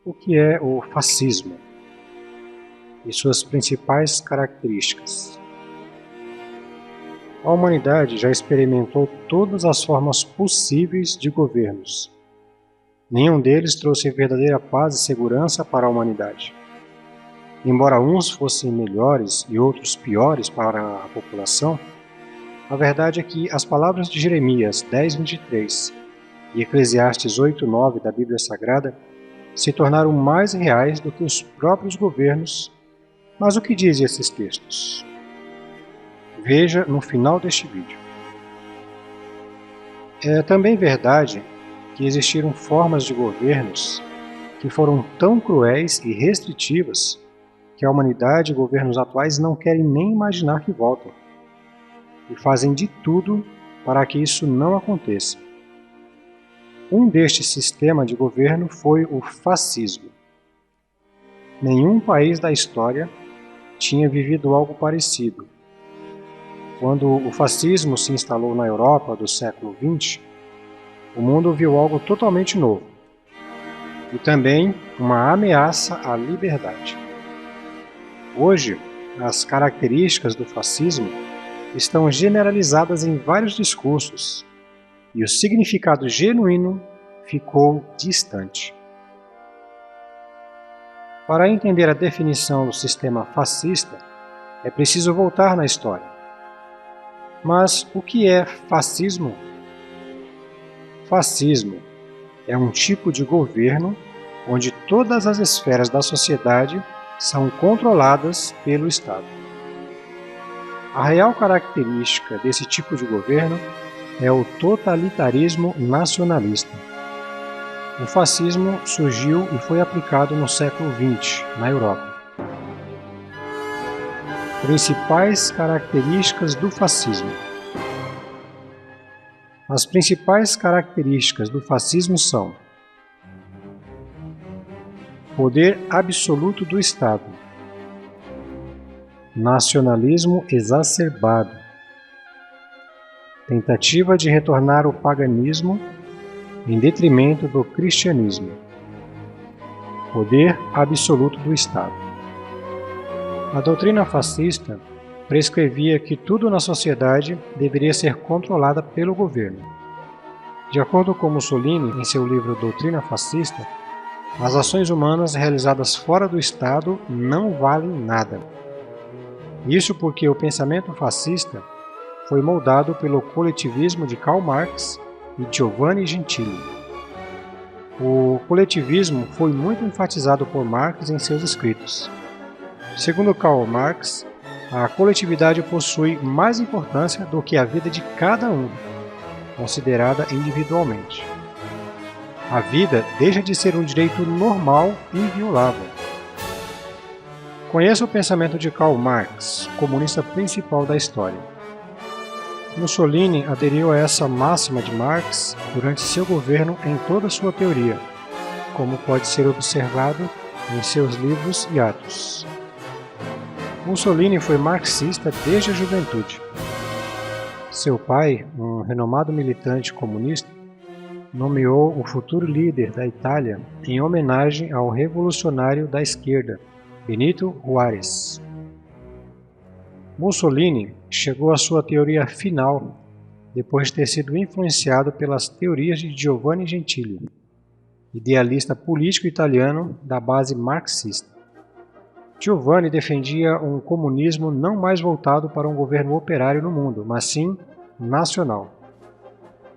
O que é o fascismo e suas principais características? A humanidade já experimentou todas as formas possíveis de governos. Nenhum deles trouxe verdadeira paz e segurança para a humanidade. Embora uns fossem melhores e outros piores para a população, a verdade é que as palavras de Jeremias 10:23 e Eclesiastes 8:9 da Bíblia Sagrada se tornaram mais reais do que os próprios governos. Mas o que dizem esses textos? Veja no final deste vídeo. É também verdade que existiram formas de governos que foram tão cruéis e restritivas que a humanidade e governos atuais não querem nem imaginar que voltem, e fazem de tudo para que isso não aconteça. Um destes sistemas de governo foi o fascismo. Nenhum país da história tinha vivido algo parecido. Quando o fascismo se instalou na Europa do século XX, o mundo viu algo totalmente novo e também uma ameaça à liberdade. Hoje, as características do fascismo estão generalizadas em vários discursos e o significado genuíno ficou distante. Para entender a definição do sistema fascista, é preciso voltar na história. Mas o que é fascismo? Fascismo é um tipo de governo onde todas as esferas da sociedade são controladas pelo Estado. A real característica desse tipo de governo é o totalitarismo nacionalista. O fascismo surgiu e foi aplicado no século XX, na Europa. Principais características do fascismo. As principais características do fascismo são: poder absoluto do Estado, nacionalismo exacerbado, tentativa de retornar o paganismo em detrimento do cristianismo, poder absoluto do Estado. A doutrina fascista prescrevia que tudo na sociedade deveria ser controlado pelo governo. De acordo com Mussolini, em seu livro Doutrina Fascista, as ações humanas realizadas fora do Estado não valem nada. Isso porque o pensamento fascista foi moldado pelo coletivismo de Karl Marx e Giovanni Gentili. O coletivismo foi muito enfatizado por Marx em seus escritos. Segundo Karl Marx, a coletividade possui mais importância do que a vida de cada um, considerada individualmente. A vida deixa de ser um direito normal e inviolável. Conheça o pensamento de Karl Marx, comunista principal da história. Mussolini aderiu a essa máxima de Marx durante seu governo em toda sua teoria, como pode ser observado em seus livros e atos. Mussolini foi marxista desde a juventude. Seu pai, um renomado militante comunista, nomeou o futuro líder da Itália em homenagem ao revolucionário da esquerda, Benito Juárez. Mussolini chegou à sua teoria final depois de ter sido influenciado pelas teorias de Giovanni Gentili, idealista político italiano da base marxista. Giovanni defendia um comunismo não mais voltado para um governo operário no mundo, mas sim nacional.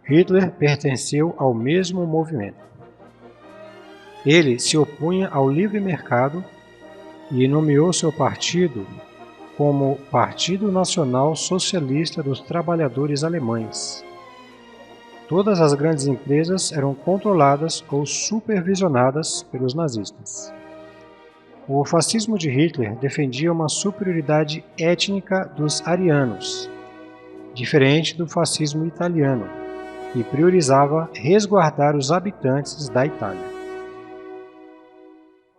Hitler pertenceu ao mesmo movimento. Ele se opunha ao livre mercado e nomeou seu partido como Partido Nacional Socialista dos Trabalhadores Alemães. Todas as grandes empresas eram controladas ou supervisionadas pelos nazistas. O fascismo de Hitler defendia uma superioridade étnica dos arianos, diferente do fascismo italiano, e priorizava resguardar os habitantes da Itália.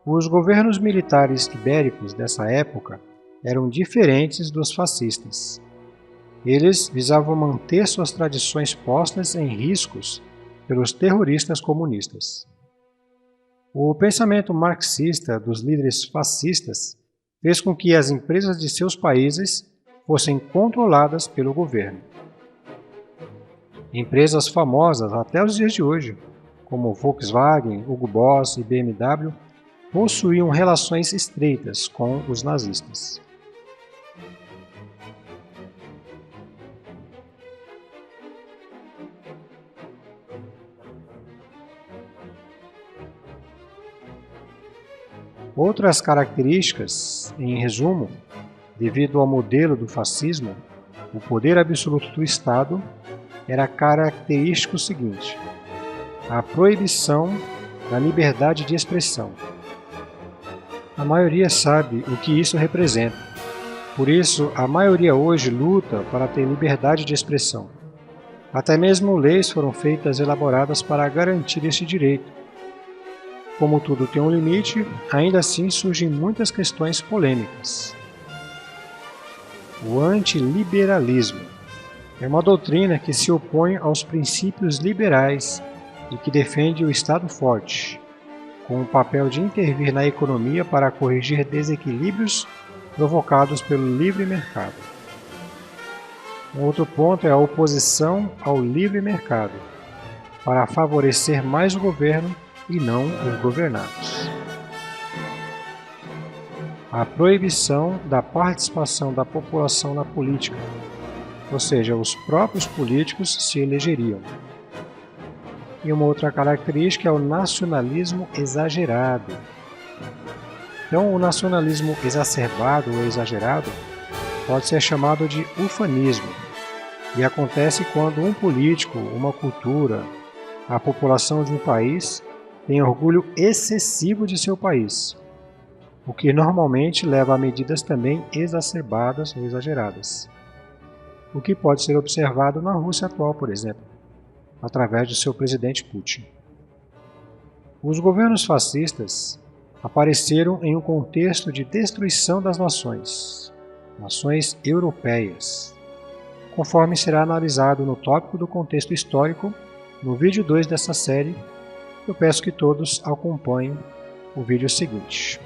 Os governos militares ibéricos dessa época eram diferentes dos fascistas. Eles visavam manter suas tradições postas em riscos pelos terroristas comunistas. O pensamento marxista dos líderes fascistas fez com que as empresas de seus países fossem controladas pelo governo. Empresas famosas até os dias de hoje, como Volkswagen, Hugo Boss e BMW, possuíam relações estreitas com os nazistas. Outras características, em resumo, devido ao modelo do fascismo, o poder absoluto do Estado era característico seguinte: a proibição da liberdade de expressão. A maioria sabe o que isso representa, por isso a maioria hoje luta para ter liberdade de expressão. Até mesmo leis foram feitas elaboradas para garantir este direito. Como tudo tem um limite, ainda assim surgem muitas questões polêmicas. O antiliberalismo é uma doutrina que se opõe aos princípios liberais e que defende o Estado forte, com o papel de intervir na economia para corrigir desequilíbrios provocados pelo livre mercado. Um outro ponto é a oposição ao livre mercado, para favorecer mais o governo e não os governados. A proibição da participação da população na política, ou seja, os próprios políticos se elegeriam. E uma outra característica é o nacionalismo exagerado. Então, o nacionalismo exacerbado ou exagerado pode ser chamado de ufanismo, e acontece quando um político, uma cultura, a população de um país tem orgulho excessivo de seu país, o que normalmente leva a medidas também exacerbadas ou exageradas, o que pode ser observado na Rússia atual, por exemplo, através do seu presidente Putin. Os governos fascistas apareceram em um contexto de destruição das nações europeias, conforme será analisado no tópico do contexto histórico no vídeo 2 dessa série. Eu peço que todos acompanhem o vídeo seguinte.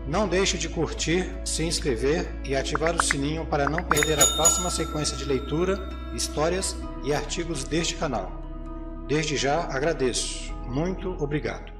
Não deixe de curtir, se inscrever e ativar o sininho para não perder a próxima sequência de leitura, histórias e artigos deste canal. Desde já agradeço. Muito obrigado.